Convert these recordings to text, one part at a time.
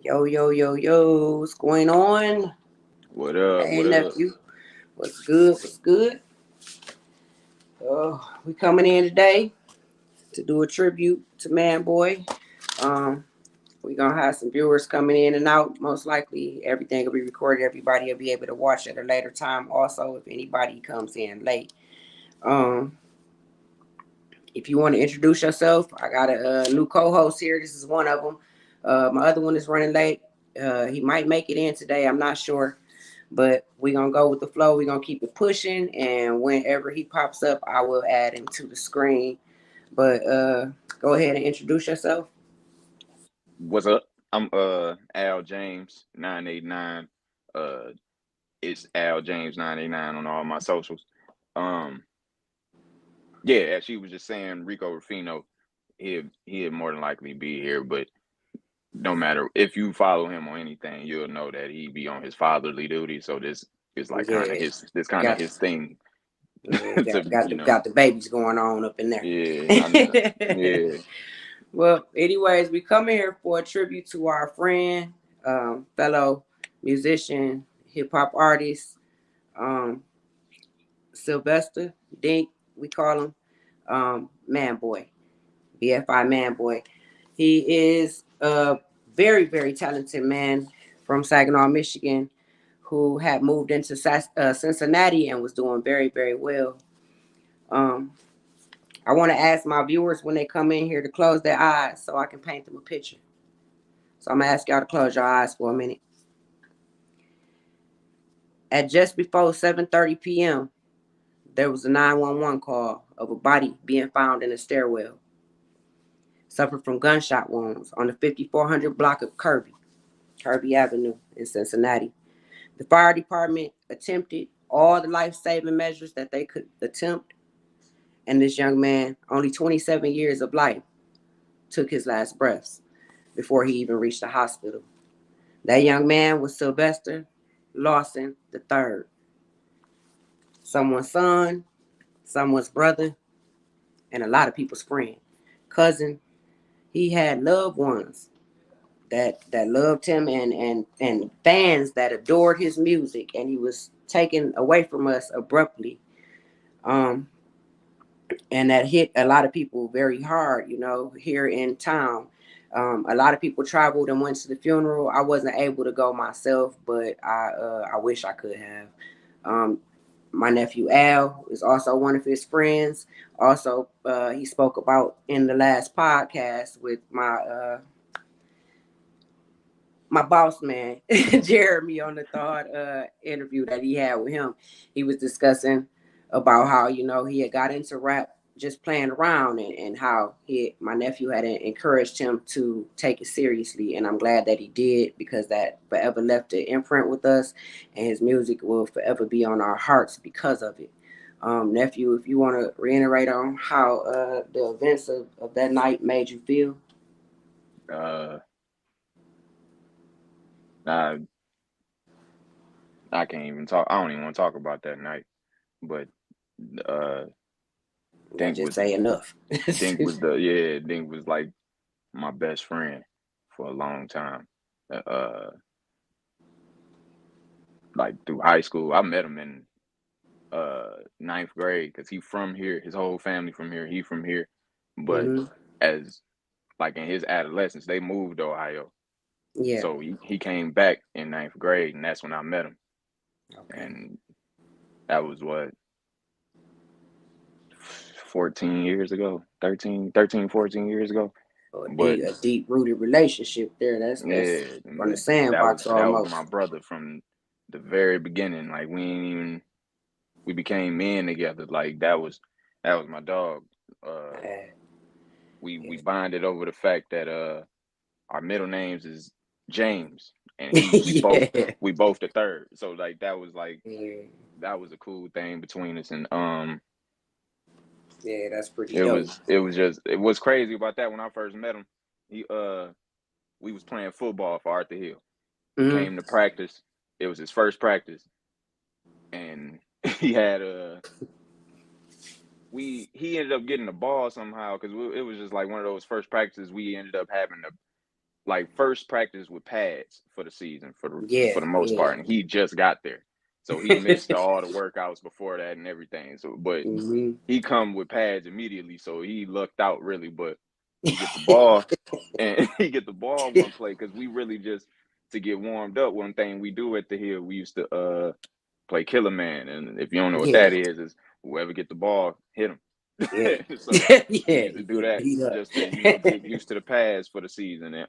Yo, yo, yo, yo, what's going on? What up? Hey, What up? nephew, what's good? What's good? We coming in today to do a tribute to ManBoy. Um, we gonna have some viewers coming in and out. Most likely, everything will be recorded. Everybody will be able to watch at a later time. Also, if anybody comes in late, um, if you want to introduce yourself, I got a new co-host here. This is one of them. My other one is running late. He might make it in today. I'm not sure. But we're going to go with the flow. We're going to keep it pushing. And whenever he pops up, I will add him to the screen. But go ahead and introduce yourself. What's up? I'm Al James 989. Uh it's Al James 989 on all my socials. Um yeah, as she was just saying, Rico Rufino, he'd more than likely be here, but no matter if you follow him on anything, you'll know that he be on his fatherly duty. So this is like kind of Yeah, his got thing yeah, to got the babies going on up in there. yeah, I know. Yeah. Well, anyways, we come here for a tribute to our friend, fellow musician, hip hop artist, um, Sylvester Dink. We call him ManBoy. BFI ManBoy. He is a very, very talented man from Saginaw, Michigan, who had moved into Cincinnati and was doing very, very well. Um, I want to ask my viewers when they come in here to close their eyes so I can paint them a picture. So I'm going to ask y'all to close your eyes for a minute. At just before 7:30 p.m., there was a 911 call of a body being found in a stairwell, suffered from gunshot wounds on the 5400 block of Kirby Avenue in Cincinnati. The fire department attempted all the life-saving measures that they could attempt, and this young man, only 27 years of life, took his last breaths before he even reached the hospital. That young man was Sylvester Lawson III, someone's son, someone's brother, and a lot of people's friend, cousin. He had loved ones that loved him and fans that adored his music, and he was taken away from us abruptly. Um, and that hit a lot of people very hard, here in town. A lot of people traveled and went to the funeral. I wasn't able to go myself, but I wish I could have. Um, my nephew Al is also one of his friends. Also, he spoke about in the last podcast with my boss man, Jeremy, on the thought interview that he had with him. He was discussing about how, he had got into rap just playing around, and how my nephew had encouraged him to take it seriously. And I'm glad that he did, because that forever left an imprint with us, and his music will forever be on our hearts because of it. Nephew, if you want to reiterate on how the events of that night made you feel. Uh I I can't even talk. I don't even want to talk about that night. But uh I Dink just was say enough. Dink was like my best friend for a long time. Uh like through high school. I met him in ninth grade because he from here. His whole family from here. He from here. But Hmm. as like in his adolescence, they moved to Ohio. Yeah. So he came back in ninth grade, and that's when I met him. Okay. And that was what 14 years ago, 14 years ago. So But a deep rooted relationship there. That's yeah, from the that was sandbox that was almost. my brother from the very beginning. Like we became men together. Like that was my dog. Uh, Uh, we yeah. bonded over the fact that our middle names is James, and he Yeah. we both the third. So like Yeah. that was a cool thing between us, and Yeah, that's pretty it dope. was it was just it was crazy about that when I first met him. He we was playing football for Arthur Hill. Hmm. Came to practice. It was his first practice, and he had he ended up getting the ball somehow because it was just like one of those first practices we ended up having to like first practice with pads for the season Yeah, for the most yeah. part, and he just got there, so he missed all the workouts before that and everything. So, but Hmm. he come with pads immediately, so he lucked out really. But he get the ball, and he get the ball one play because we really just to get warmed up. One thing we do at the hill, we used to play Killer Man, and if you don't know what Yeah, that is whoever get the ball hit him. yeah, So we yeah. used to You do get that beat up. just to get used to the pads for the season, and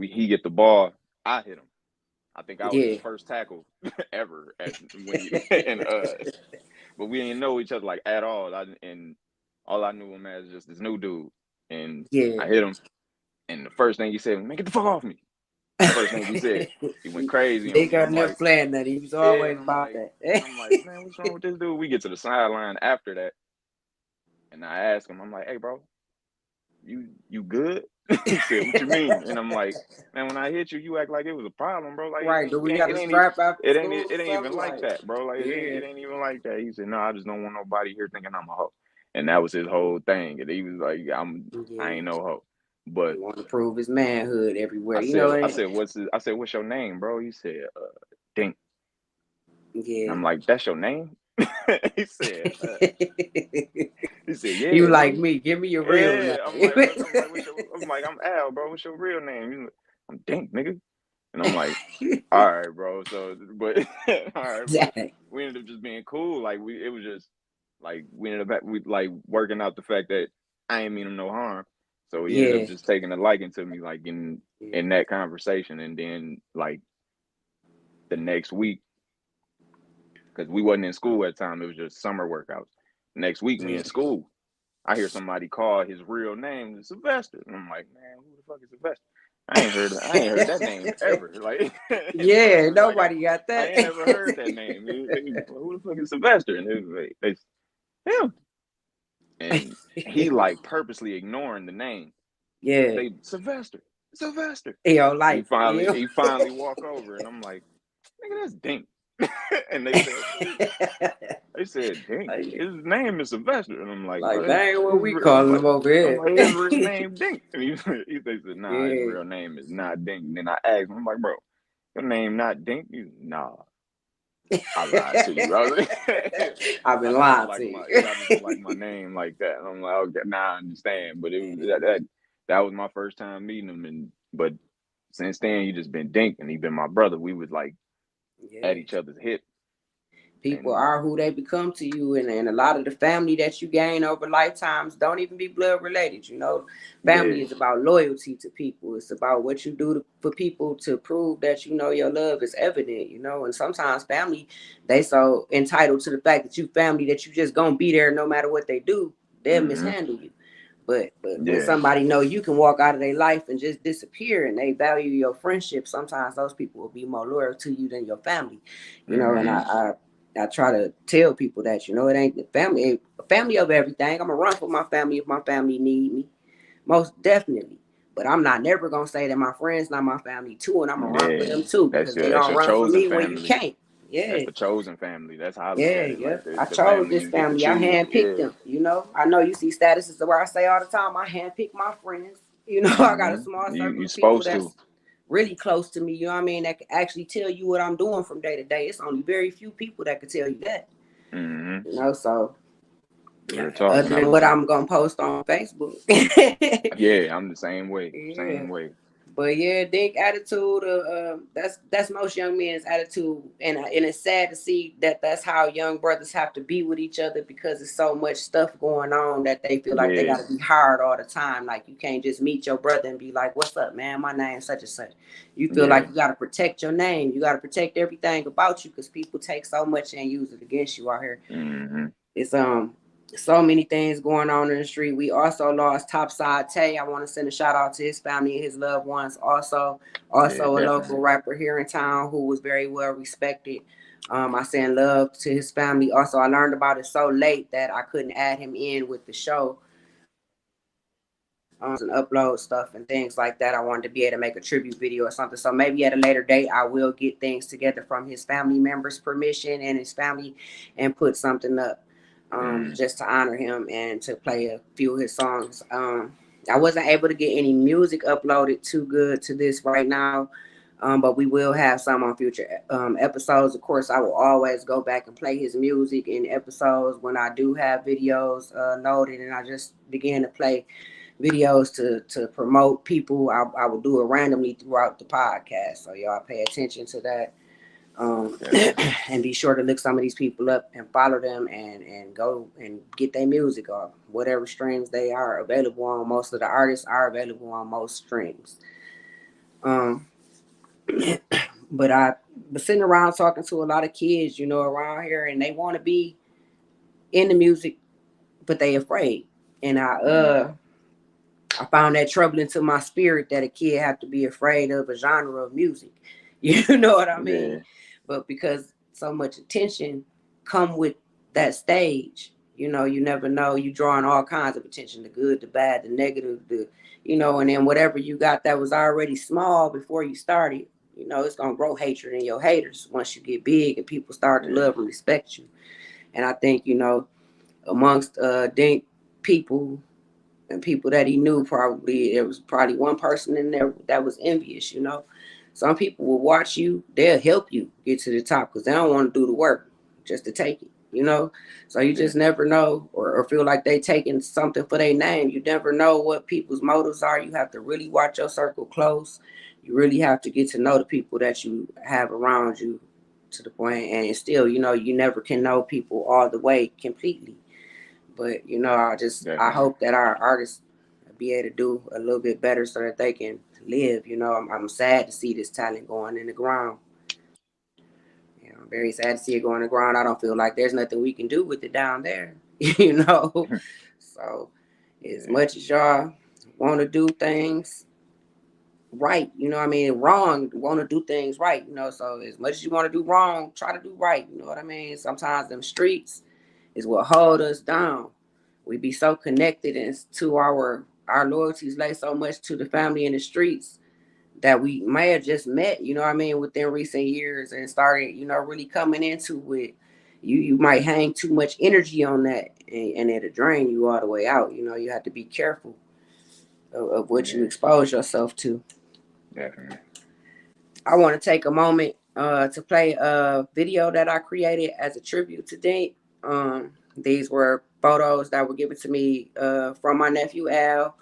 he get the ball, I hit him. I think I was his Yeah. first tackle ever at when he and but we didn't know each other like at all. And all I knew him as just this new dude, and Yeah. I hit him, and the first thing he said, "Man, get the fuck off me!" First thing he said, he went crazy on me. Nigga I'm never like, playing that. He was yeah, always about that. and I'm like, man, what's wrong with this dude? We get to the sideline after that, and I ask him, I'm like, hey, bro, you good? He said, what you mean? And I'm like, man, when I hit you, you act like it was a problem, bro. Like Right? Do we got it to ain't strap after school it or ain't even something? like Like, that, bro. Like yeah, it ain't even like that. He said, no, I just don't want nobody here thinking I'm a hoe. And that was his whole thing. And he was like, I yeah. ain't no hoe. But He want to prove his manhood everywhere. You know I it said, what's your name, bro? He said, Dink. ain't. And Yeah. I'm like, that's your name? he said, he said, You yeah, like bro. me? Give me your real Yeah, name. I'm like, I'm Al, bro. What's your real name? He's like, I'm Dink, nigga. And I'm like, all right, bro. So, but all right, but Dang. we ended up just being cool. Like it was just like we ended up we like working out the fact that I ain't mean him no harm. So he ended up Yeah. just taking a liking to me, like Yeah. in that conversation, and then like the next week, because we wasn't in school at the time, it was just summer workouts. Next week, we Yeah. in school. I hear somebody call his real name Sylvester, and I'm like, man, who the fuck is Sylvester? I ain't heard that name ever. Like at first, Yeah. it's like Nobody got I that. ain't never heard that name. Who the fuck is Sylvester? And it's him, and he like purposely ignoring the name. Yeah. They Sylvester. He don't like you. He finally walk over, and I'm like, nigga, that's Dink. And they said, Dink. Like, His name is Sylvester, and I'm like, like, bro, that ain't what we I'm calling him over I'm here. like, his real name Dink. And they said, nah, his Yeah. real name is not Dink. And then I asked him, I'm like, bro, your name not Dink? He's nah, I lied to you. I've been I just don't lying like to you. I just don't like my name like that. And I'm like, okay, now I understand. But it was that was my first time meeting him, and but since then he just been Dink, and he been my brother. We was like at Yeah. each other's hip, People and are who they become to you, and a lot of the family that you gain over lifetimes don't even be blood related. Family yeah, is about loyalty to people. It's about what you do for people to prove that your love is evident. And sometimes family, they so entitled to the fact that you family that you just gonna be there no matter what they do. They'll hmm mishandle you. But when yeah, somebody know you can walk out of their life and just disappear, and they value your friendship, sometimes those people will be more loyal to you than your family. And hmm I try to tell people that it ain't the family, ain't family of everything. I'm gonna run for my family if my family need me, most definitely. But I'm not never gonna say that my friends not my family too, and I'm gonna run for yeah. them too because they That's gonna your run for chosen me when you family. can't. That's Yeah. the chosen family. That's how I look Yeah, at it. yeah. Like I the chose family this you get to family. I choose. handpicked Yeah. them. I know you see statuses where I say all the time, I handpick my friends. I got a small circle You of people supposed to. that's really close to me, that can actually tell you what I'm doing from day to day. It's only very few people that can tell you that. Hmm So Real talk. other And than what I'm gonna post on Facebook. yeah, I'm the same way. Yeah. Same way. But yeah, Dink attitude. That's most young men's attitude, and it's sad to see that that's how young brothers have to be with each other because there's so much stuff going on that they feel like they Yeah. got to be hard all the time. Like you can't just meet your brother and be like, "What's up, man? My name's such and such." You feel Yeah. like you got to protect your name. You got to protect everything about you because people take so much and use it against you out here. hmm It's so many things going on in the street. We also lost Topside Tay. I want to send a shout out to his family and his loved ones. Yeah, Also a local definitely. rapper here in town who was very well respected. I send love to his family. Also, I learned about it so late that I couldn't add him in with the show. And upload stuff and things like that. I wanted to be able to make a tribute video or something. So maybe at a later date, I will get things together from his family members' permission and his family and put something up Mm. just to honor him and to play a few of his songs. I wasn't able to get any music uploaded too good to this right now. But we will have some on future episodes. Of course, I will always go back and play his music in episodes when I do have videos loaded, and I just began to play videos to promote people. I will do it randomly throughout the podcast, so y'all pay attention to that. And be sure to look some of these people up and follow them and go and get their music off whatever streams they are available on. Most of the artists are available on most streams. Um, but I was sitting around talking to a lot of kids, you know, around here, and they want to be in the music, but they afraid. And I found that troubling to my spirit that a kid have to be afraid of a genre of music. You know what I mean? Yeah. But because so much attention come with that stage, you know, you never know. You drawing all kinds of attention, the good, the bad, the negative, the, you know, and then whatever you got that was already small before you started, you know, it's gonna grow hatred in your haters once you get big and people start to Yeah. love and respect you. And I think, you know, amongst Dink people and people that he knew, probably there was probably one person in there that was envious, you know. Some people will watch you, they'll help you get to the top because they don't want to do the work just to take it, you know. So you Yeah. just never know, or feel like they taking something for their name. You never know what people's motives are. You have to really watch your circle close. You really have to get to know the people that you have around you to the point, and still, you know, you never can know people all the way completely. But you know, I Definitely. hope that our artists be able to do a little bit better so that they can live. You know, I'm sad to see this talent going in the ground. You know, I'm very sad to see it going in the ground. I don't feel like there's nothing we can do with it down there. You know, so as Yeah. much as y'all want to do things right, you know what I mean, wrong, want to do things right, you know, so as much as you want to do wrong, try to do right, you know what I mean. Sometimes them streets is what hold us down. We be so connected and to our loyalties lay so much to the family in the streets that we may have just met, you know what I mean, within recent years and started, you know, really coming into it. You might hang too much energy on that, and it'll drain you all the way out. You know, you have to be careful of what you Yeah. expose yourself to. Definitely. I want to take a moment to play a video that I created as a tribute to Dink. These were photos that were given to me from my nephew Al,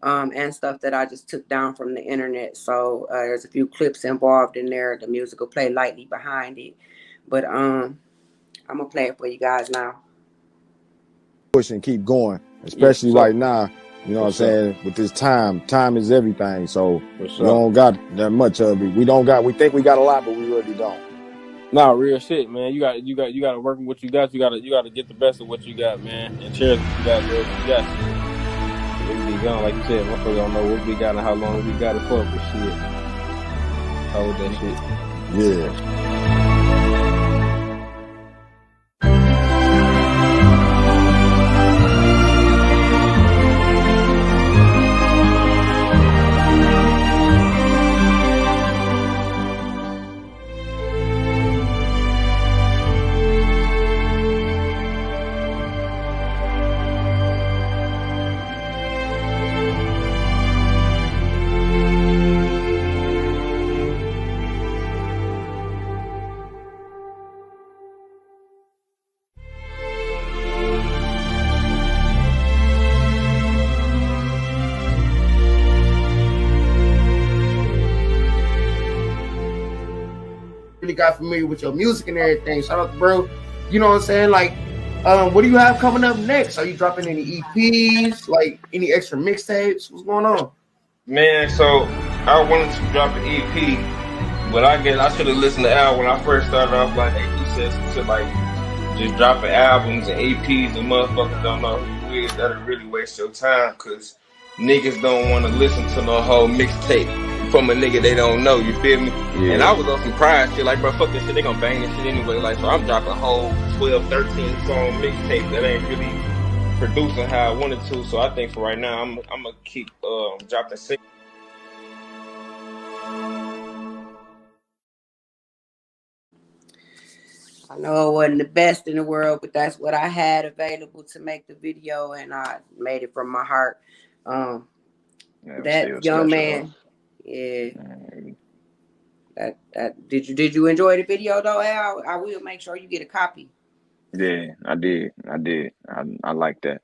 and stuff that I just took down from the internet. So there's a few clips involved in there. The music will play lightly behind it, but I'm gonna play it for you guys now. Push and keep going, Yeah, especially for sure. right now. You know what For I'm sure. saying? With this time, time is everything. So For we sure. don't got that much of it. We don't got. We think we got a lot, but we really don't. Nah, real shit, man. You gotta work with what you got. You gotta get the best of what you got, man, and cherish what you got, love what you got. Shit, cause it can be gone, like you said. Motherfucker don't know what we got and how long we got it for, but shit, hold that shit. Yeah. Really got familiar with your music and everything. Shout out to bro. You know what I'm saying? Like, what do you have coming up next? Are you dropping any EPs? Like any extra mixtapes? What's going on? Man, so I wanted to drop an EP, but I guess I should have listened to Al when I first started off. Like, hey, he says to like just dropping albums and EPs, and motherfuckers don't know who you is. That'll really waste your time, cause niggas don't want to listen to no whole mixtape from a nigga they don't know. You feel me? And I Yeah. was on some pride shit, like, bro, fuck this shit. They gonna bang this shit anyway. Like, so I'm dropping a whole 12, 13 song mixtape that ain't really producing how I wanted to. So I think for right now, I'm gonna keep dropping singles. I know it wasn't the best in the world, but that's what I had available to make the video, and I made it from my heart. Yeah, it was That still young special though. man, yeah. Man, That did you enjoy the video though, Al? I will make sure you get a copy. yeah, I did. I did. I like that.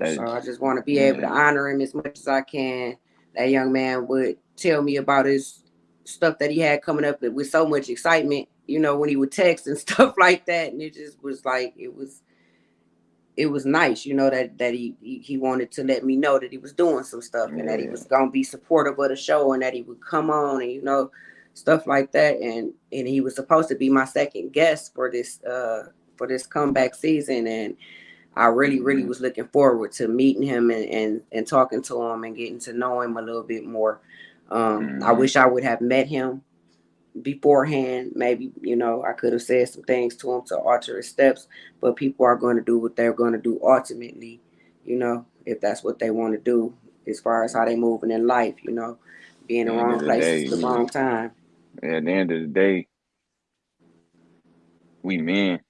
So That I just want to be able to man, honor him as much as I can. That young man would tell me about his stuff that he had coming up with so much excitement, when he would text and stuff like that. And it just was like it was nice, that he wanted to let me know that he was doing some stuff and that he yeah, was gonna be supportive of the show and that he would come on and stuff like that. And he was supposed to be my second guest for this comeback season. And I really, really mm-hmm, was looking forward to meeting him and talking to him and getting to know him a little bit more. I mm-hmm. wish I would have met him beforehand. Maybe, I could have said some things to him to alter his steps, but people are going to do what they're going to do ultimately, if that's what they want to do as far as how they moving in life, be in the End of wrong the places day, at the wrong time. at the end of the day, we men,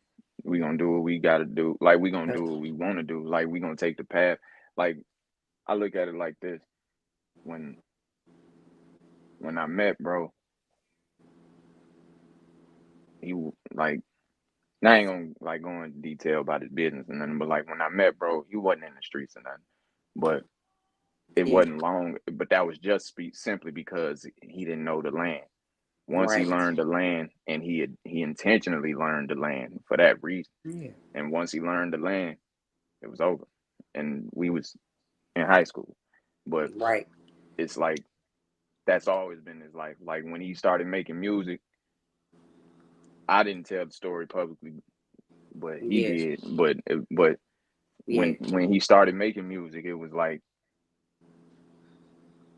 we gonna do what we gotta do. Like we gonna do what we want to do. Like we gonna take the path. Like I look at it like this: when I met bro, he like. I ain't gonna like go into detail about his business and nothing, but like when I met bro, he wasn't in the streets or nothing. But it Yeah, wasn't long. But that was just simply because he didn't know the land. Once he right. learned the land, and he intentionally learned the land for that reason. Yeah, And once he learned the land, it was over. And we was in high school. But right. it's like that's always been his life. Like when he started making music, I didn't tell the story publicly, but he Yes, did. But yeah. when he started making music, it was like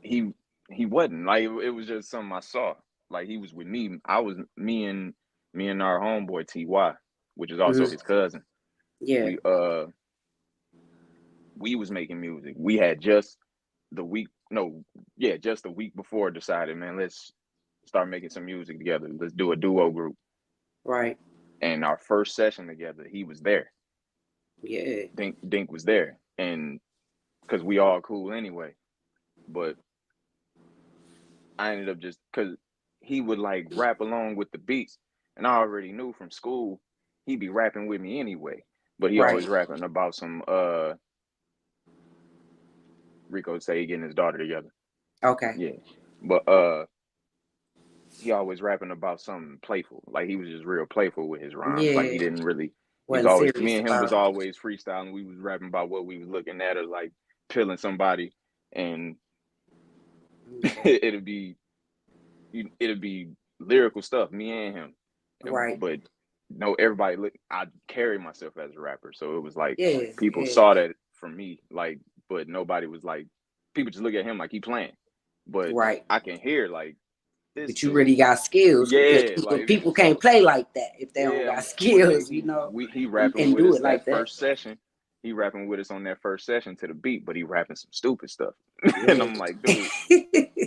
he he wasn't like it was just something I saw. Like he was with me. I was me and our homeboy Ty, which is also Hmm. his cousin. Yeah, We was making music. We had just the week no, yeah, just the week before decided, man, let's start making some music together. Let's do a duo group. right. And our first session together, he was there. Yeah. Dink was there. And because we all cool anyway. But I ended up just because he would like rap along with the beats. And I already knew from school he'd be rapping with me anyway. But he Right. always rapping about some Rico say he getting his daughter together. Okay. Yeah. But he always rapping about something playful. Like he was just real playful with his rhymes. Like he Yeah. didn't really he was Wasn't always me serious and him was about it. always freestyling. We was rapping about what we was looking at or like killing somebody and Yeah. it'd be it'd be lyrical stuff, me and him. Right. But no, everybody look I carry myself as a rapper. So it was like Yes. people Yes. saw that from me, like, but nobody was like people just look at him like he playing. But Right. I can hear like this But you really dude, got skills because yeah, people like people can't play like that if they don't yeah, got one day skills, he and, rapping and with do us it that like that. first session. He rapping with us on that first session to the beat, but he rapping some stupid stuff. And Yeah. I'm like, dude,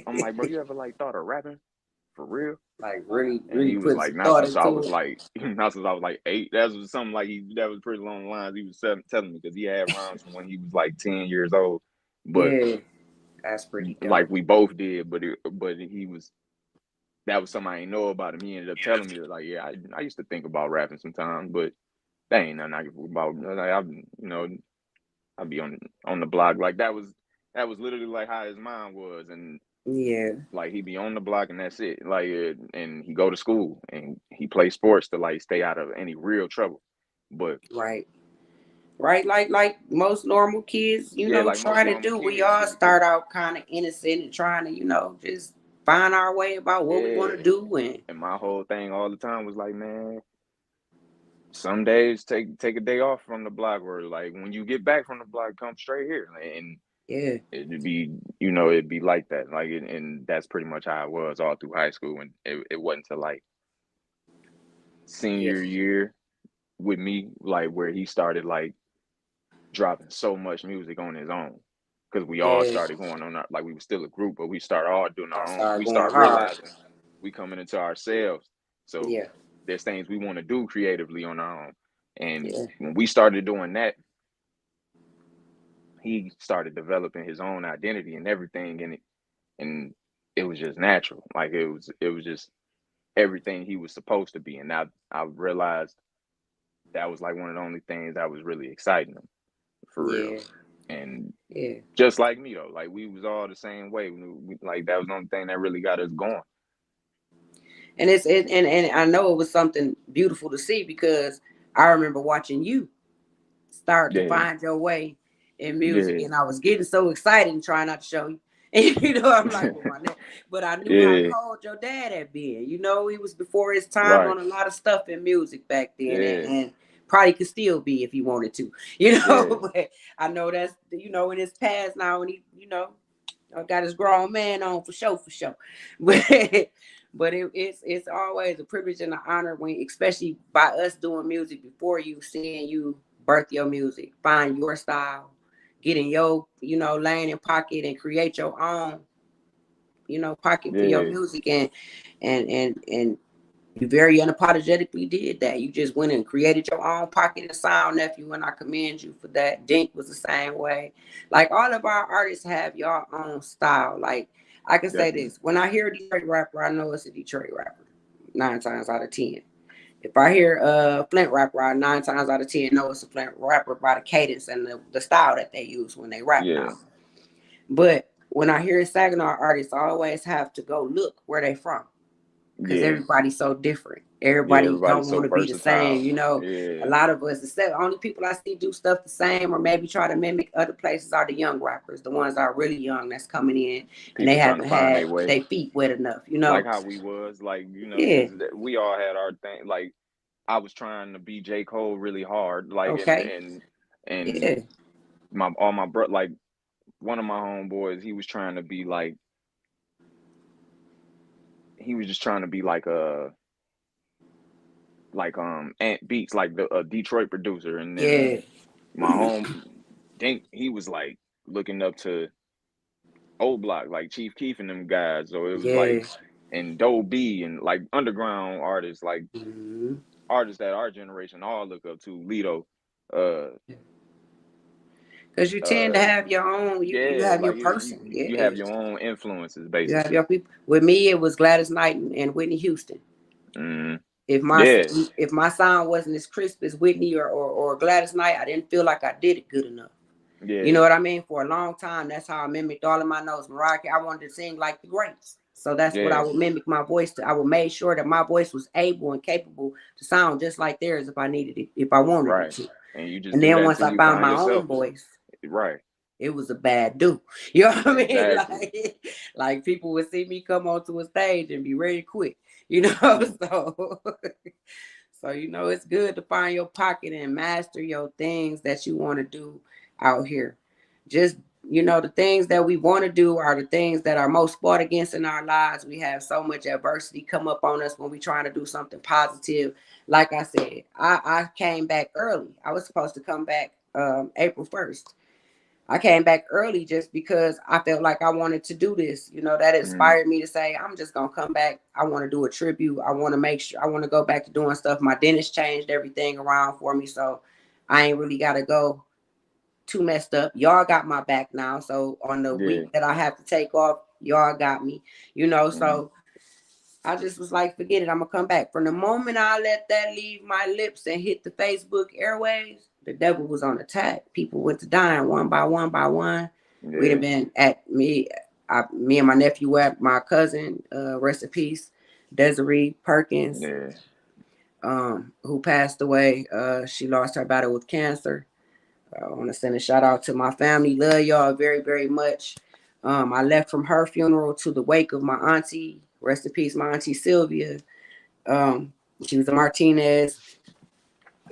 I'm like, bro, you ever like thought of rapping for real? Like really, And really he was put some like, not thought since I into was it. like, not since I was like 8. That was something like that was pretty long lines. He was telling me because he had rhymes from when he was like 10 years old. But Yeah. That's pretty like dope. we both did, but he was that was something I didn't know about him. He ended up telling me that, like, yeah, I used to think about rapping sometimes, but that ain't nothing I give about. Like, I'd be on the block. Like that was literally like how his mind was, and Yeah. like he be on the block and that's it. Like and he go to school and he play sports to like stay out of any real trouble. But Right. Right. Like most normal kids, yeah, like most try to normal do. We kids all do. Cause start out kind of innocent and trying to, just find our way about what we want to yeah, do. And and my whole thing all the time was like, man, some days take a day off from the block, or like when you get back from the block, come straight here, and yeah. it'd be it'd be like that, like and that's pretty much how it was all through high school, and it wasn't until like Yeah. senior year with me, like where he started like dropping so much music on his own because we all Yeah. started going on our, like we were still a group, but we started all doing I our own. started We going start hard. realizing we coming into ourselves. So Yeah. there's things we want to do creatively on our own. And Yeah. when we started doing that, he started developing his own identity and everything in it, and it was just natural. Like it was just everything he was supposed to be. And I realized that was like one of the only things that was really exciting him for real. Yeah. And Yeah. just like me though, like we was all the same way. Like that was the only thing that really got us going. And and I know it was something beautiful to see because I remember watching you start to Yeah, find your way in music, yeah, and I was getting so excited and trying not to show you. And I'm like, well, my neck. But I knew how yeah, cold your dad had been. He was before his time right, on a lot of stuff in music back then, yeah, and probably could still be if he wanted to, yeah, But I know that's in his past now, and he, got his grown man on for sure, for sure. But it's always a privilege and an honor when, especially by us doing music before you, seeing you birth your music, find your style, get in your lane and pocket and create your own pocket for your yeah, music, and you very unapologetically did that. You just went and created your own pocket and sound, nephew, and I commend you for that. Dink was the same way. Like, all of our artists have your own style. Like, I can say definitely, this: when I hear a Detroit rapper, I know it's a Detroit rapper. 9 times out of 10. If I hear a Flint rapper, I 9 times out of 10 know it's a Flint rapper by the cadence and the style that they use when they rap yeah, now. But when I hear a Saginaw artist, I always have to go look where they from, because yeah, everybody's so different. yeah. Everybody Everybody's don't so want to be the versatile. same. A Yeah, lot of us, the only people I see do stuff the same or maybe try to mimic other places are the young rappers, the ones that are really young that's coming in and they people trying to haven't find had their way. their feet wet enough. Like how we was, like Yeah. because we all had our thing. Like I was trying to be J. Cole really hard, like Okay. and Yeah. my all my bro, like one of my homeboys, he was trying to be like he was just trying to be like Ant Beats, like the Detroit producer, and then Yeah. my home Dink, he was like looking up to Old Block, like Chief Keef and them guys. So it was like Yeah. and Doe B and like underground artists, like Mhm. artists that our generation all look up to. Lido, uh, Because you tend to uh, have your own, you yeah, have your like person. you Yeah. have your own influences You have basically. your people. With me, it was Gladys Knight and Whitney Houston. Mm, If my yeah, if my sound wasn't as crisp as Whitney or Gladys Knight, I didn't feel like I did it good enough. You know yeah, what I mean? For a long time, that's how I mimicked all of my notes. Mariah Carey, I wanted to sing like the greats. So that's what I yeah, would mimic my voice to. I would make sure that my voice was able and capable to sound just like theirs if I needed it, if I wanted it right. to. And you just And do then that once until I you found find my own yourself. voice, Right, it was a bad do. You know what I mean? exactly. Like people would see me come onto a stage and be ready to quit. So it's good to find your pocket and master your things that you want to do out here. Just the things that we want to do are the things that are most fought against in our lives. We have so much adversity come up on us when we're trying to do something positive. Like I said, I came back early. I was supposed to come back April 1st. I came back early just because I felt like I wanted to do this. That Mm, inspired me to say, I'm just going to come back. I want to do a tribute. I want to make sure I want to go back to doing stuff. My dentist changed everything around for me. So I ain't really got to go too messed up. Y'all got my back now. So on the yeah, week that I have to take off, y'all got me, mm, so I just was like, forget it. I'm gonna come back. From the moment I let that leave my lips and hit the Facebook airwaves, the devil was on attack. People went to dying one by one by one. We'd have yeah, been at me and my nephew at my cousin, rest in peace, Desiree Perkins, yeah, who passed away. She lost her battle with cancer. I want to send a shout out to my family. Love y'all very, very much. I left from her funeral to the wake of my auntie. Rest in peace, my auntie Sylvia. Um, she was a Martinez,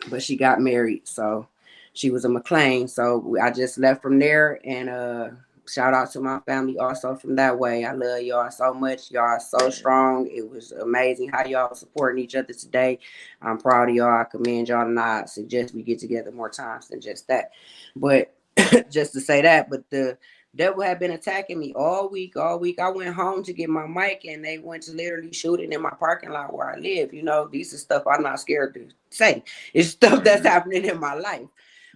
but she got married, so she was a McLean. So I just left from there, and shout out to my family also from that way. I love y'all so much. Y'all are so strong. It was amazing how y'all supporting each other today. I'm proud of y'all. I commend y'all, and I suggest we get together more times than just that. But just to say that, but the devil had been attacking me all week. All week, I went home to get my mic, and they went to literally shoot it in my parking lot where I live. These are stuff I'm not scared to say. It's stuff that's mm, happening in my life.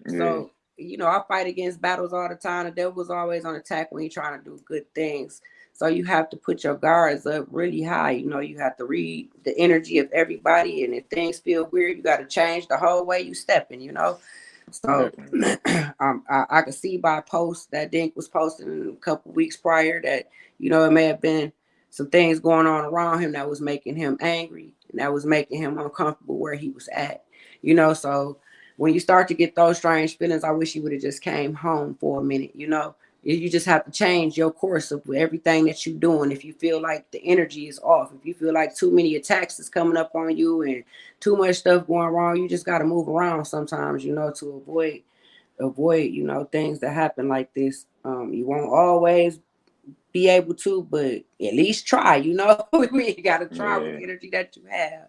yeah, So I fight against battles all the time. The devil was always on attack when you're trying to do good things. So you have to put your guards up really high. You have to read the energy of everybody, and if things feel weird, you got to change the whole way you stepping. So Definitely. I could see by posts that Dink was posting a couple weeks prior that it may have been some things going on around him that was making him angry and that was making him uncomfortable where he was at. So when you start to get those strange feelings, I wish you would have just came home for a minute. You just have to change your course of everything that you're doing. If you feel like the energy is off, if you feel like too many attacks is coming up on you and too much stuff going wrong, you just got to move around sometimes, to avoid things that happen like this. You won't always be able to, but at least try. You got to try with Yeah. the energy that you have.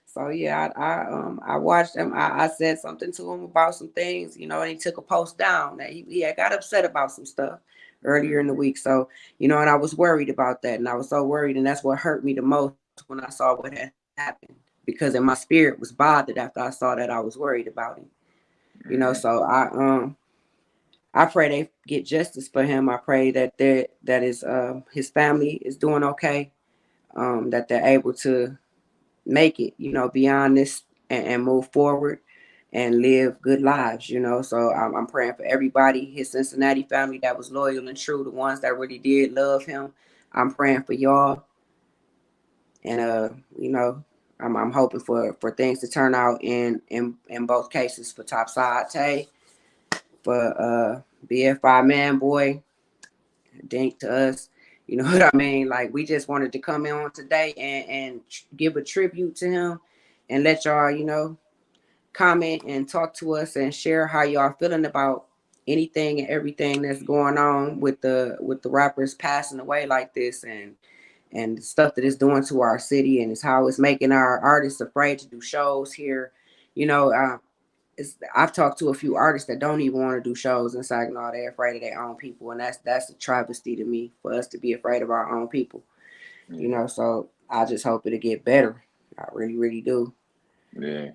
So yeah, I watched him. I said something to him about some things, and he took a post down that he had got upset about some stuff earlier in the week. So and I was worried about that, and I was so worried, and that's what hurt me the most when I saw what had happened, because in my spirit was bothered after I saw that. I was worried about him. So I pray they get justice for him. I pray that his family is doing okay, that they're able to make it, beyond this, and move forward and live good lives. So I'm praying for everybody, his Cincinnati family that was loyal and true, the ones that really did love him. I'm praying for y'all, and I'm hoping for things to turn out in both cases, for Topside Tay, for BFI ManBoy, Dink to us. You know what I mean? Like, we just wanted to come in on today and give a tribute to him and let y'all, comment and talk to us and share how y'all feeling about anything and everything that's going on with the rappers passing away like this, and the stuff that it's doing to our city, and it's how it's making our artists afraid to do shows here. You know, I've talked to a few artists that don't even want to do shows in Saginaw. They're afraid of their own people, and that's a travesty to me, for us to be afraid of our own people. Yeah. So I just hope it'll get better. I really, really do. Yeah.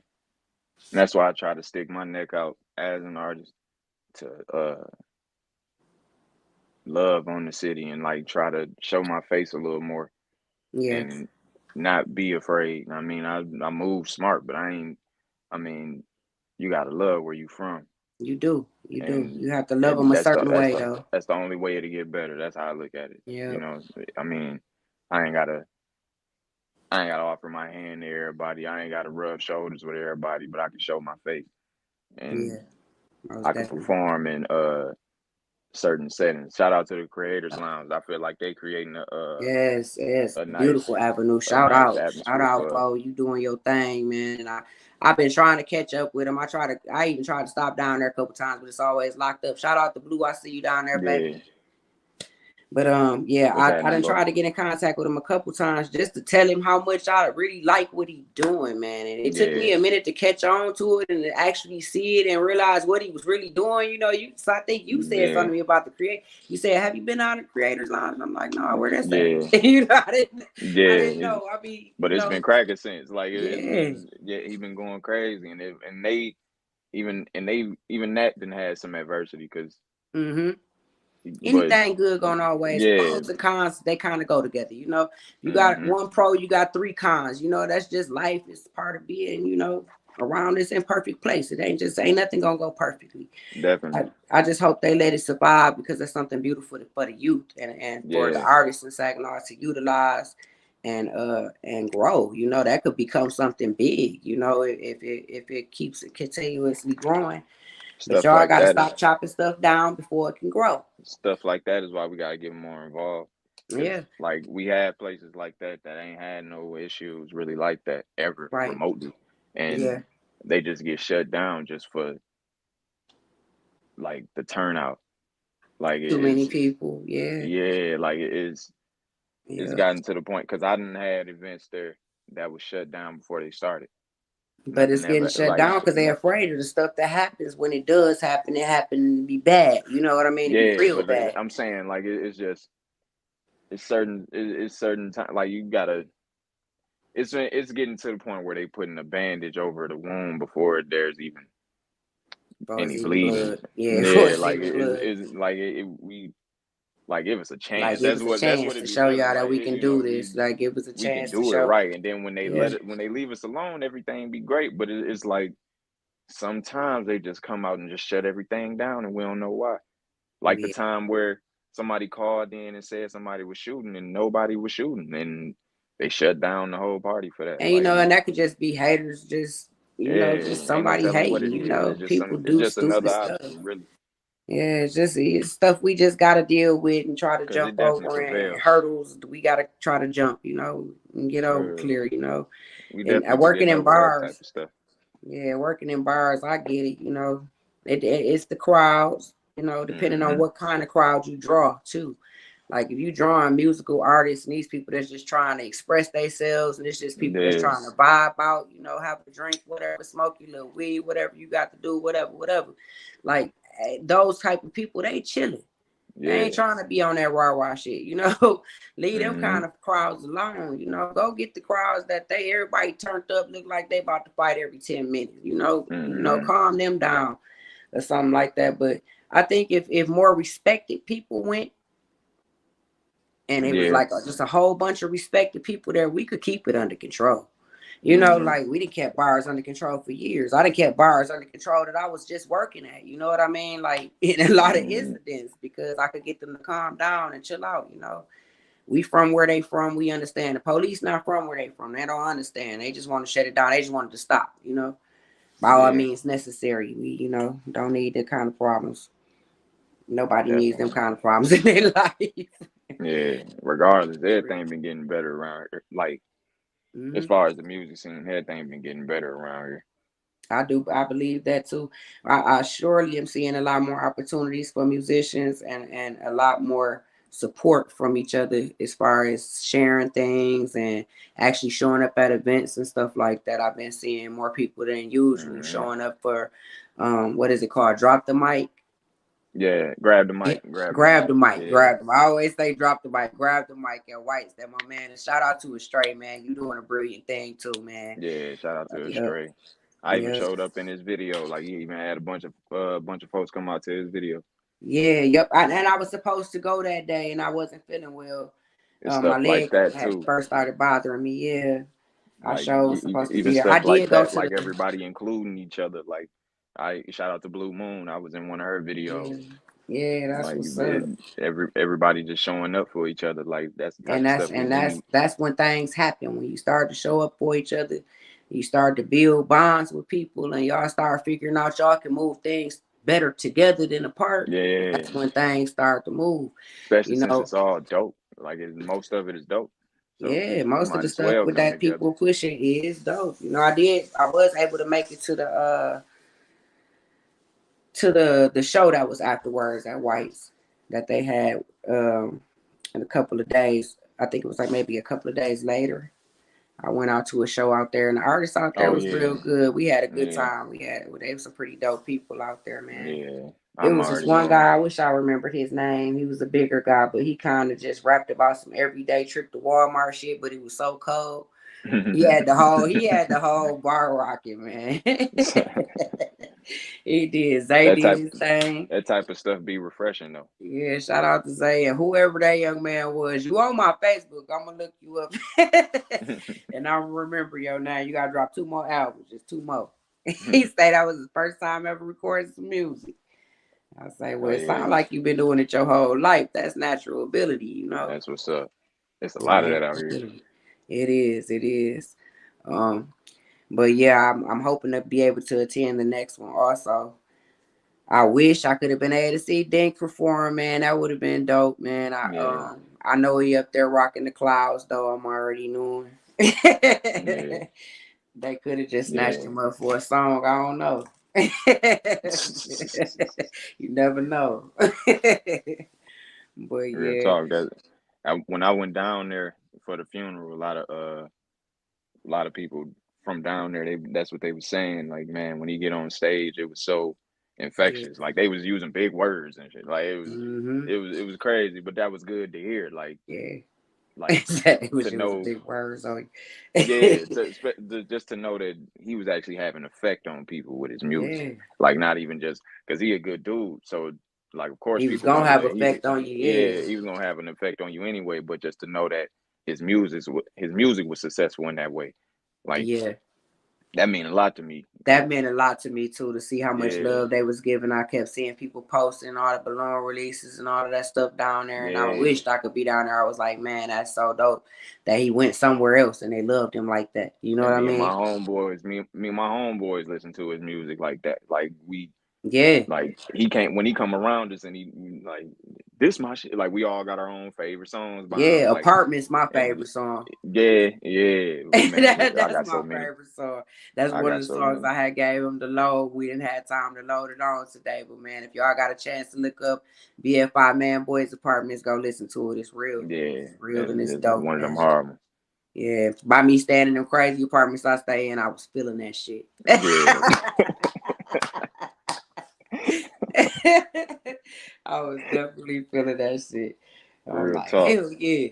And that's why I try to stick my neck out as an artist to love on the city and like try to show my face a little more Yes, and not be afraid. I mean, I move smart, but I ain't. I mean, you gotta love where you from, you do. You do. and You have to love them a certain way, though. that's the only way to get better. That's how I look at it. Yeah, I mean, I ain't gotta I ain't gotta offer my hand to everybody. I ain't gotta rub shoulders with everybody, but I can show my face and yeah, most I can definitely. perform in certain settings. Shout out to the Creators Lounge. I feel like they creating Yes, yes, a nice beautiful avenue. a Shout nice out, shout atmosphere out, for us. Poe. You doing your thing, man. And I've been trying to catch up with him. I even tried to stop down there a couple times, but it's always locked up. Shout out to Blue. I see you down there, baby. Yeah, But yeah, what's I happening, didn't bro? try to get in contact with him a couple times just to tell him how much I really like what he doing, man. And it took me Yeah, a minute to catch on to it and to actually see it and realize what he was really doing. So I think you said yeah, something to me about the create. You said, "Have you been out of Creators Lounge?" And I'm like, "No, where that's at?" yeah, I yeah. didn't know. I mean, But it's been cracking since. Like it's yeah. been, yeah, he been going crazy, and they even that didn't have some adversity because, Mm-hmm. but Anything good gonna always, yeah, pros and cons, they kind of go together. You got hmm, one pro, you got three cons. That's just life. It's part of being, around this imperfect place. It ain't nothing gonna go perfectly. definitely, I just hope they let it survive, because it's something beautiful for the youth, and for the yeah, artists in Saginaw to utilize and grow. That could become something big, if it keeps it continuously growing. But stuff y'all like gotta that is stop chopping stuff down before it can grow. stuff like that is why we gotta get more involved. Cause Yeah, like we had places like that ain't had no issues really like that ever right. remotely, and Yeah. they just get shut down just for like the turnout. Like Too many it's people. Yeah. yeah, like it's Yeah. gotten to the point because I didn't had events there that was shut down before they started. But Nothing it's getting ever shut like down because they're afraid of the stuff that happens. When it does happen, it happen to be bad. You know what I mean? To be yeah, real but bad. I'm saying like it's just it's certain time like you gotta it's getting to the point where they putting a bandage over the wound before there's even For and it's he even bleeding. blood. Yeah, for Yeah, it's like even blood. it's like we like give us a Like chance. give us a That's chance what to it be show feeling y'all that like. we can You know, do this. Like give us a we can chance to do it show. right, and then Yeah. when they leave us alone, everything be great. But it's like sometimes they just come out and just shut everything down, and we don't know why. Like the Yeah. time where somebody called in and said somebody was shooting, and nobody was shooting, and they shut down the whole party for that. And Like, and that could just be haters, just just yeah, ain't no somebody telling what hating. it is. It's just People it's do just another stupid stuff. obstacle, really, Yeah, it's stuff we just gotta deal with and try to because it jump definitely over, and prevails. hurdles we gotta try to jump, and get over Uh, clear. we And definitely be working getting in over that type bars, of stuff. yeah, working in bars, I get it. It's the crowds, depending on Hmm. what kind of crowd you draw too. Like if you drawing musical artists and these people that's just trying to express themselves, and it's just people that's Yeah, trying to vibe out, have a drink, whatever, smoke your little weed, whatever you got to do, whatever. Like those type of people, they chilling. They ain't yeah. trying to be on that rah shit. Leave them Hmm. kind of crowds alone. Go get the crowds that everybody turned up, look like they about to fight every 10 minutes. Hmm. Calm them down or something like that. But I think if more respected people went, and it was Yeah. like just a whole bunch of respected people there, we could keep it under control. Hmm. Like we done kept bars under control for years. I done kept bars under control that I was just working at. You know what I mean? Like in a lot of Hmm. incidents, because I could get them to calm down and chill out. We from where they from. We understand. The police not from where they from. They don't understand. They just want to shut it down. They just wanted to stop. By all Yeah, means necessary. We don't need that kind of problems. Nobody needs them definitely. kind of problems in their life. Yeah, regardless, For real. everything been getting better around here. Like as Hmm. far as the music scene, everything been getting better around here. I do. I believe that too. I surely am seeing a lot more opportunities for musicians, and a lot more support from each other as far as sharing things and actually showing up at events and stuff like that. I've been seeing more people than usual Hmm. showing up for what is it called? Drop the mic. Yeah, Yeah. grab the Grab mic. the mic, Yeah, grab them. I always say drop the mic, grab the mic at White's. That my man. And shout out to a Stray, man. You doing a brilliant thing too, man. yeah. Shout out to Yep. Stray. I even Yep. showed up in his video. Like he even had a bunch of folks come out to his video. Yeah, yep. And I was supposed to go that day, and I wasn't feeling well. It's My stuff like leg that had too. first started bothering me. Yeah, I Like sure was supposed to even be there. I stuff like did go that. to Like the. everybody including each other. Like I shout out to Blue Moon. I was in one of her Yeah, videos. yeah, that's Like what's up. everybody just showing up for each other. Like that's the type And of that's stuff we and that's need. that's when things happen. When you start to show up for each other, you start to build bonds with people, and y'all start figuring out y'all can move things better together than apart. Yeah, That's when things start to move. especially You since know, it's all dope. Like most of it is dope. So Yeah, most of might the as stuff well with come that together. people pushing is dope. I was able to make it to the show that was afterwards at White's that they had in a couple of days. I think it was like maybe a couple of days later. I went out to a show out there, and the artist out there Oh was real yeah, good. We had a good yeah, time. They were some pretty dope people out there, man. yeah. It I'm was this already one knowing. guy. I wish I remembered his name. He was a bigger guy, but he kind of just rapped about some everyday trip to Walmart shit. But it was so cold. He had the whole bar rocking, man. He did. Zay that did type his thing. that type of stuff be refreshing though. Yeah, shout out to Zay and whoever that young man was. You on my Facebook? I'm gonna look you up, and I remember your name. You gotta drop 2 more albums, just 2 more. He said that was his first time ever recording some music. I say, Oh well, it yeah, sounds like you've been doing it your whole life. That's natural ability. that's what's up. It's a lot of that Natural out here. ability. It is. It is. Um, but yeah, I'm hoping to be able to attend the next one also. I wish I could have been able to see Dink perform, man. That would have been dope, man. Yeah, I know he up there rocking the clouds though. I'm already knowing. yeah, They could have just snatched yeah. him up for a song. I don't know. You never know. But Real yeah, talk. When I went down there for the funeral, a lot of people from down there, that's what they were saying. Like, man, when he get on stage, it was so yeah. infectious. Like they was using big words and shit. Like Hmm. it was crazy, but that was good to hear. Like Yeah. like It was to using know, big words on yeah, you. just to know that he was actually having effect on people with his music, Yeah. like not even just because he a good dude. So like, of course, He was people gonna gonna have let effect on you, yeah. yeah, he was gonna have an effect on you anyway. But just to know that his music was successful in that way, like Yeah. that mean a lot to me. Cause That meant a lot to me too, to see how much yeah, love they was giving. I kept seeing people posting all the balloon releases and all of that stuff down there, and I yeah. wished I could be down there. I was like, man, that's so dope that he went somewhere else and they loved him like that. You know And what I me and my mean? homeboys, me and my homeboys listen to his music like that. Like we Yeah. like he can't when he come around us and he like this my shit. Like we all got our own favorite songs by him. Yeah. Like Apartment's my and favorite song. yeah, yeah, man. I That's got my so many. favorite song. That's I one of got the so songs many. I had gave him to load. We didn't have time to load it on today, but man, if y'all got a chance to look up BFI Man Boys Apartments, go listen to it. It's real. Yeah, It's real that's, and it's that's dope, one of them man. hard ones. Yeah, by me staying in them crazy apartments I stay in, I was feeling that shit. Yeah, I was definitely feeling that shit. I'm real like, talk. hell yeah.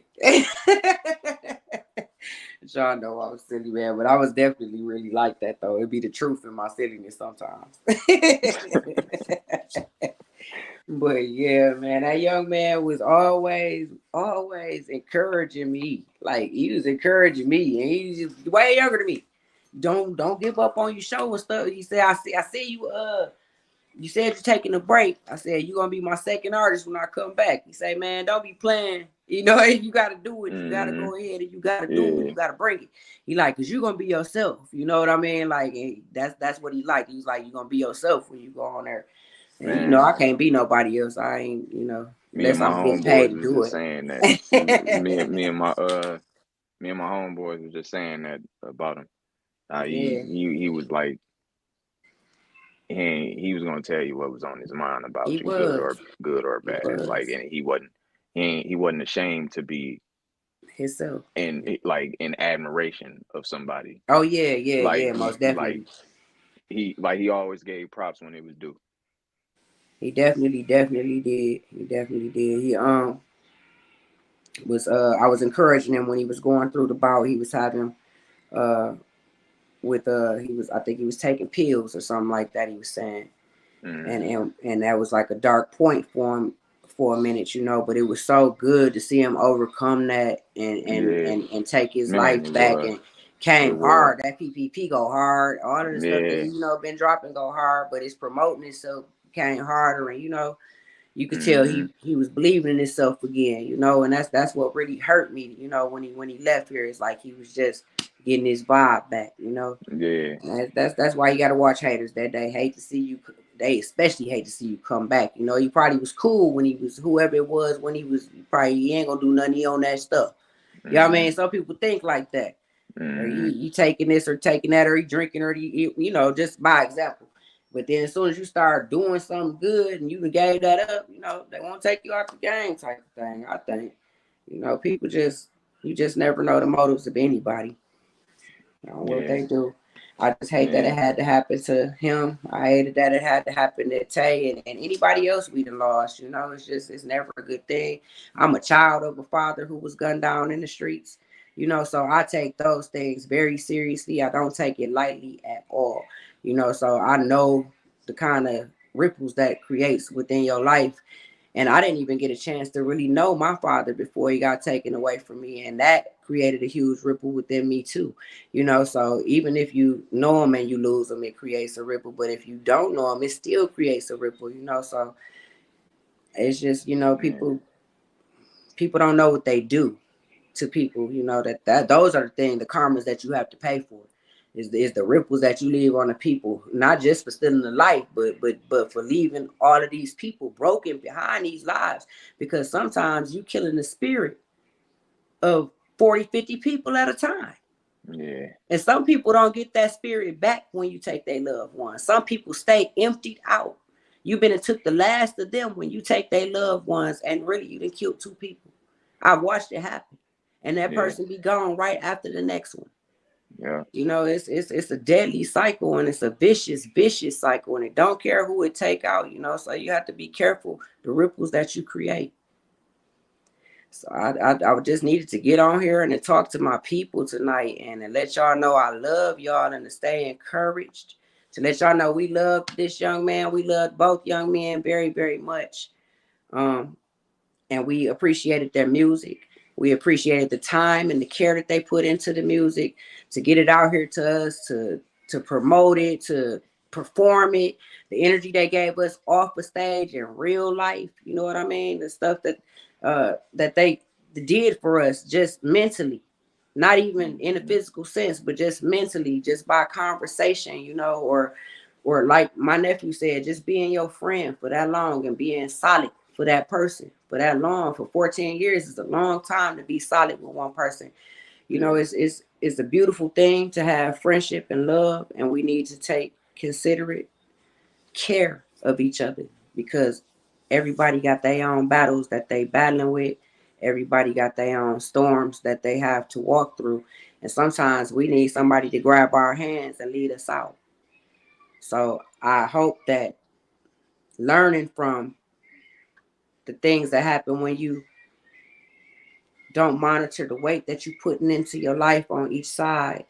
Y'all know I was silly, man, but I was definitely really like that though. It'd be the truth in my silliness sometimes. But yeah, man, that young man was always encouraging me. Like he was encouraging me, and he's just way younger than me. Don't give up on your show and stuff. He said, I see you. You said you're taking a break. I said you're gonna be my second artist when I come back. He said, man, don't be playing. You know, you gotta do it. You gotta Hmm. go ahead and you gotta do it. Yeah, You gotta bring it. He like, cause you're gonna be yourself. You know what I mean? Like that's what he like. He's like, you're gonna be yourself when you go on there. And you know, man. I can't be nobody else. I ain't, Me and unless my I'm getting paid homeboys to was do just it. saying that. Me and my homeboys was just saying that about him. He Yeah, he he was like he was gonna tell you what was on his mind he about you, was. good or He bad. Like, was and he wasn't ashamed to be himself. in admiration of somebody. Oh yeah, yeah, Like yeah, most he definitely. he always gave props when it was due. He definitely did. He definitely did. He was I was encouraging him when he was going through the bout he was having uh with he was I think he was taking pills or something like that he was saying. and Hmm. and and that was like a dark point for him for a minute, but it was so good to see him overcome that Yeah, and take his man, life back and it came was. hard. That PPP go hard. All of the stuff that Yeah. he been dropping go hard, but it's promoting itself came harder, and you could tell Hmm. he was believing in himself again, and that's what really hurt me, when he left here. It's like he was just getting his vibe back. Yeah. That's why you got to watch haters that they hate to see you. They especially hate to see you come back. He probably was cool when he was whoever it was when he was probably he ain't gonna do nothing he on that stuff. You know what I mean? Hmm. Some people think like that. Or Hmm. he taking this or taking that or he drinking or just by example. But then as soon as you start doing something good and you can gave that up, they won't take you out the game type of thing. I think. People just you just never know the motives of anybody. What Yeah. they do. I just hate that it Yeah. had to happen to him. I hated that it had to happen to Tay and anybody else we done lost. It's never a good thing. I'm a child of a father who was gunned down in the streets. So I take those things very seriously. I don't take it lightly at all. So I know the kind of ripples that creates within your life. And I didn't even get a chance to really know my father before he got taken away from me. And that created a huge ripple within me too. So even if you know him and you lose him, it creates a ripple. But if you don't know him, it still creates a ripple. So it's just, Yeah. people don't know what they do to people, that those are the things, the karmas that you have to pay for. Is the ripples that you leave on the people, not just for stealing the life, but for leaving all of these people broken behind these lives. Because sometimes you killing the spirit of 40, 50 people at a time. Yeah. And some people don't get that spirit back when you take their loved ones. Some people stay emptied out. You've been and took the last of them when you take their loved ones, and really you done killed two people. I've watched it happen. And that Yeah. person be gone right after the next one. Yeah. It's a deadly cycle, and it's a vicious cycle, and it don't care who it take out. So you have to be careful the ripples that you create. So I just needed to get on here and to talk to my people tonight and to let y'all know I love y'all and to stay encouraged. To let y'all know we love this young man. We love both young men very, very much. Um, and we appreciated their music. We appreciated the time and the care that they put into the music to get it out here to us, to promote it, to perform it, the energy they gave us off the stage in real life. You know what I mean? The stuff that they did for us just mentally, not even in a physical sense, but just mentally, just by conversation, or like my nephew said, just being your friend for that long and being solid for that person for that long. For 14 years is a long time to be solid with one person. It's a beautiful thing to have friendship and love, and we need to take considerate care of each other because everybody got their own battles that they battling with. Everybody got their own storms that they have to walk through. And sometimes we need somebody to grab our hands and lead us out. So I hope that learning from the things that happen when you don't monitor the weight that you're putting into your life on each side.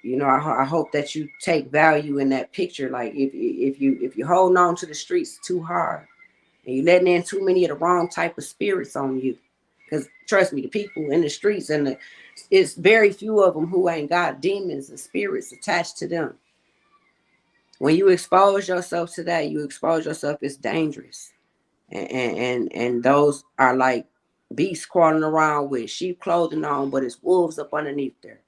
I hope that you take value in that picture. Like if you holding on to the streets too hard and you letting in too many of the wrong type of spirits on you, because trust me, the people in the streets it's very few of them who ain't got demons and spirits attached to them. When you expose yourself to that, you expose yourself. It's dangerous, and those are like beasts crawling around with sheep clothing on, but it's wolves up underneath there,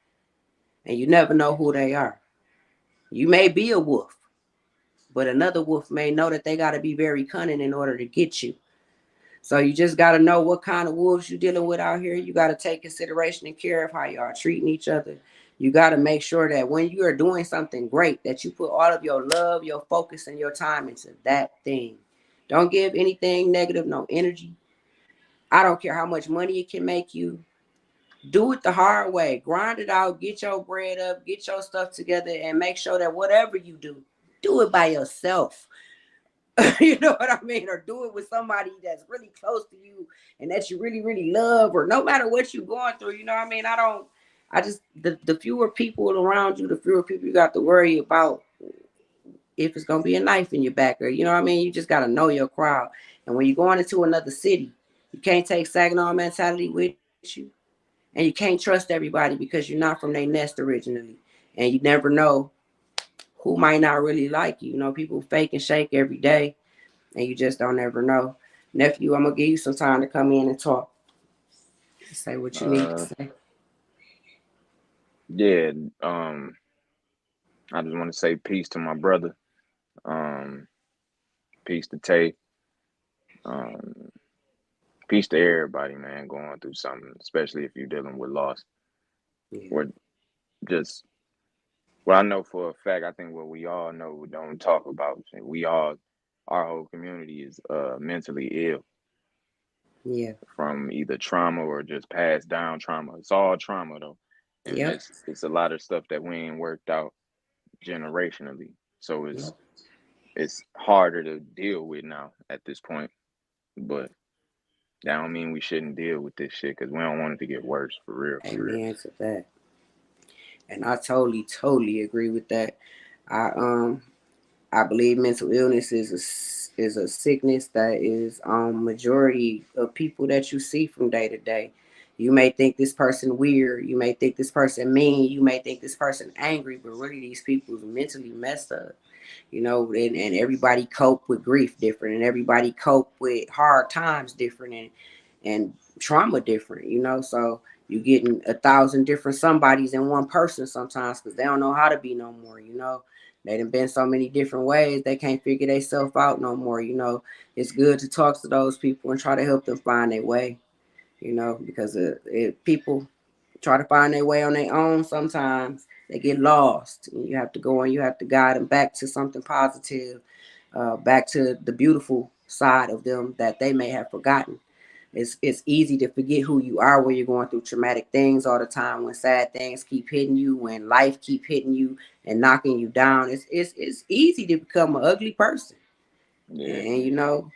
and you never know who they are. You may be a wolf, but another wolf may know that they got to be very cunning in order to get you. So you just got to know what kind of wolves you're dealing with out here. You got to take consideration and care of how you are treating each other. You got to make sure that when you are doing something great, that you put all of your love, your focus, and your time into that thing. Don't give anything negative no energy. I don't care how much money it can make you. Do it the hard way. Grind it out. Get your bread up. Get your stuff together, and make sure that whatever you do it by yourself. You know what I mean? Or do it with somebody that's really close to you and that you really, really love, or no matter what you're going through. You know what I mean? The fewer people around you, the fewer people you got to worry about if it's going to be a knife in your back, or, you know what I mean? You just got to know your crowd. And when you're going into another city, you can't take Saginaw mentality with you. And you can't trust everybody because you're not from their nest originally. And you never know who might not really like you. You know, people fake and shake every day, and you just don't ever know. Nephew, I'm gonna give you some time to come in and talk. Say what you need to Uh, say. yeah. I just want to say peace to my brother. Um, peace to Tay. Um, peace to everybody, man, going through something, especially if you're dealing with loss Yeah. or just. Well, I know for a fact. I think what we all know, we don't talk about. Our whole community is mentally ill Yeah. from either trauma or just passed down trauma. It's all trauma though, and Yep. it's a lot of stuff that we ain't worked out generationally. So Yep. it's harder to deal with now at this point. But that don't mean we shouldn't deal with this shit because we don't want it to get worse for real, for real. Amen to that. And I totally, totally agree with that. I I believe mental illness is a sickness that is majority of people that you see from day to day. You may think this person weird, you may think this person mean, you may think this person angry, but really these people is mentally messed up. And everybody cope with grief different, and everybody cope with hard times different, and trauma different. So you getting 1,000 different somebodies in one person sometimes because they don't know how to be no more. They done been so many different ways they can't figure themselves out no more. It's good to talk to those people and try to help them find their way. Because people try to find their way on their own. Sometimes they get lost, and you have to go and you have to guide them back to something positive, back to the beautiful side of them that they may have forgotten. It's easy to forget who you are when you're going through traumatic things all the time, when sad things keep hitting you, when life keep hitting you and knocking you down. It's easy to become an ugly person. Yeah, And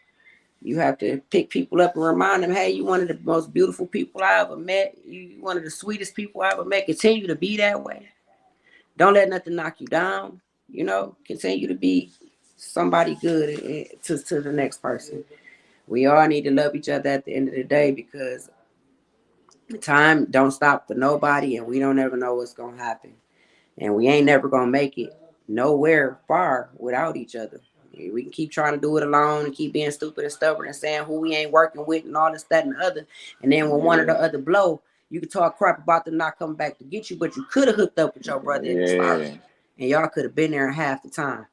You have to pick people up and remind them, hey, you one of the most beautiful people I ever met. You one of the sweetest people I ever met. Continue to be that way. Don't let nothing knock you down. You know, continue to be somebody good to the next person. We all need to love each other at the end of the day because time don't stop for nobody and we don't ever know what's going to happen. And we ain't never going to make it nowhere far without each other. We can keep trying to do it alone and keep being stupid and stubborn and saying who we ain't working with and all this, that, and the other. And then when one or the other blow, you can talk crap about them not coming back to get you, but you could have hooked up with your brother in the start. Yeah. And y'all could have been there in half the time.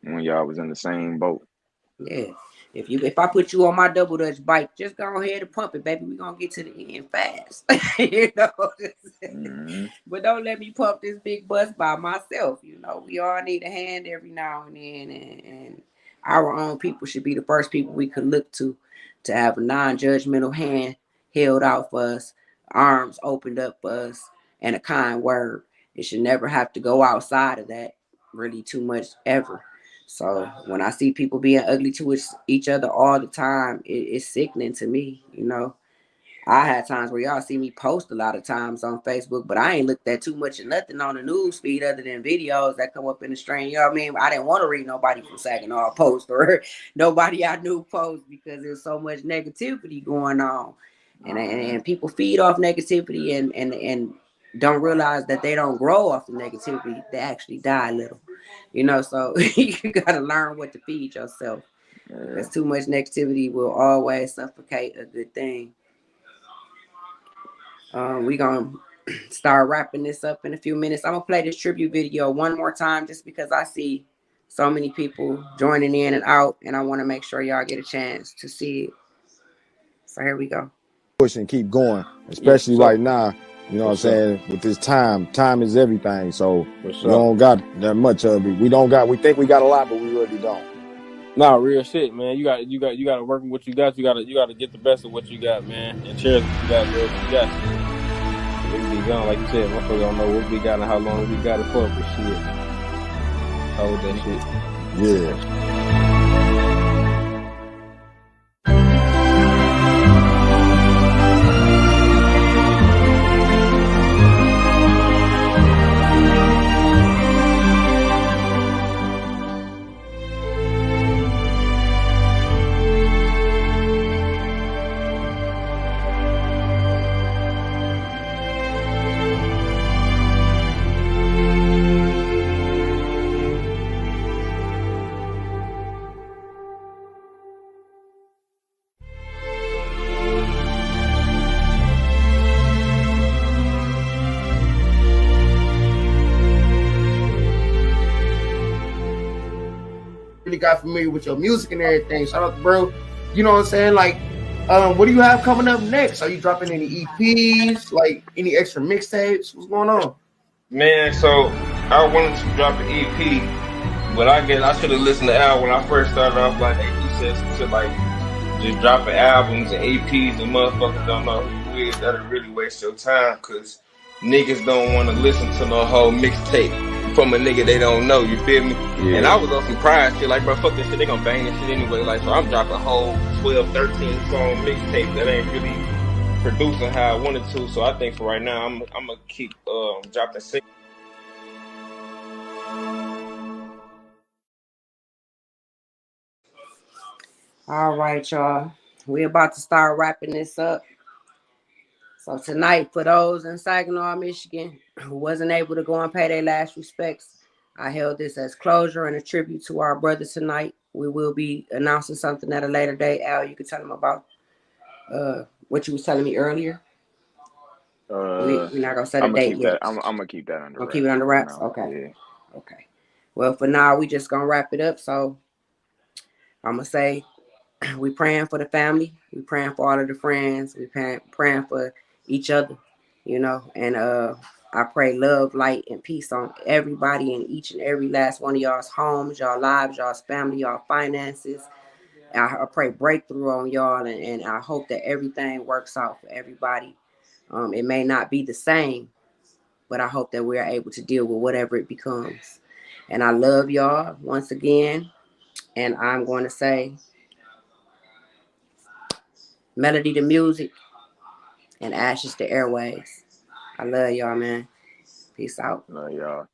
When y'all was in the same boat. Yeah. If I put you on my double dutch bike, just go ahead and pump it, baby. We're gonna get to the end fast. You know. Mm-hmm. But don't let me pump this big bus by myself. You know, we all need a hand every now and then, and our own people should be the first people we could look to have a non-judgmental hand held out for us, arms opened up for us, and a kind word. It should never have to go outside of that really too much ever. So when I see people being ugly to each other all the time, it's sickening to me, you know. I had times where y'all see me post a lot of times on Facebook, but I ain't looked at too much of nothing on the news feed other than videos that come up in the stream. You know what I mean? I didn't want to read nobody from Saginaw post or nobody I knew post because there's so much negativity going on. And people feed off negativity and don't realize that they don't grow off the negativity. They actually die a little. You know, so you got to learn what to feed yourself because too much negativity will always suffocate a good thing. We gonna start wrapping this up in a few minutes. I'm gonna play this tribute video one more time just because I see so many people joining in and out, and I want to make sure y'all get a chance to see it. So here we go. Push and keep going, Yeah, especially for right sure. now. You know what I'm For sure. saying? With this time, time is everything. So For we sure. don't got that much of it. We don't got. We think we got a lot, but we really don't. Nah, real shit, man. You got to work with what you got. You got to get the best of what you got, man, and cherish what you got, girl. You got to. Cause it can be gone, like you said. Motherfucker don't know what we got and how long we got it for. But shit, hold that shit. Yeah. Really got familiar with your music and everything. Shout out to bro. You know what I'm saying? Like, what do you have coming up next? Are you dropping any EPs? Like any extra mixtapes? What's going on? Man, so I wanted to drop an EP, but I guess I should have listened to Al when I first started off. Like he said, some shit like just dropping albums and EPs and motherfuckers don't know who you is. That'll really waste your time because niggas don't want to listen to no whole mixtape from a nigga they don't know. You feel me? Yeah. And I was on some pride shit. Like, bro, fuck this shit. They gonna bang this shit anyway. Like, so I'm dropping whole 12, 13 song mixtape that ain't really producing how I wanted to. So I think for right now, I'm gonna keep dropping singles. All right, y'all. We're about to start wrapping this up. So tonight, for those in Saginaw, Michigan, who wasn't able to go and pay their last respects, I held this as closure and a tribute to our brother tonight. We will be announcing something at a later date. Al, you can tell them about what you was telling me earlier. We're not gonna set a I'm gonna date keep yet. that. I'm gonna keep that under Gonna keep it wraps under for wraps. now. Okay. Yeah. Okay. Well, for now, we just gonna wrap it up. So I'm gonna say we praying for the family. We praying for all of the friends. We praying for each other, you know. And I pray love, light, and peace on everybody in each and every last one of y'all's homes, y'all lives, y'all's family, y'all finances. I pray breakthrough on y'all, and I hope that everything works out for everybody. It may not be the same, but I hope that we're able to deal with whatever it becomes. And I love y'all once again. And I'm going to say Melody to music, and ashes to airways. I love y'all, man. Peace out. Love y'all.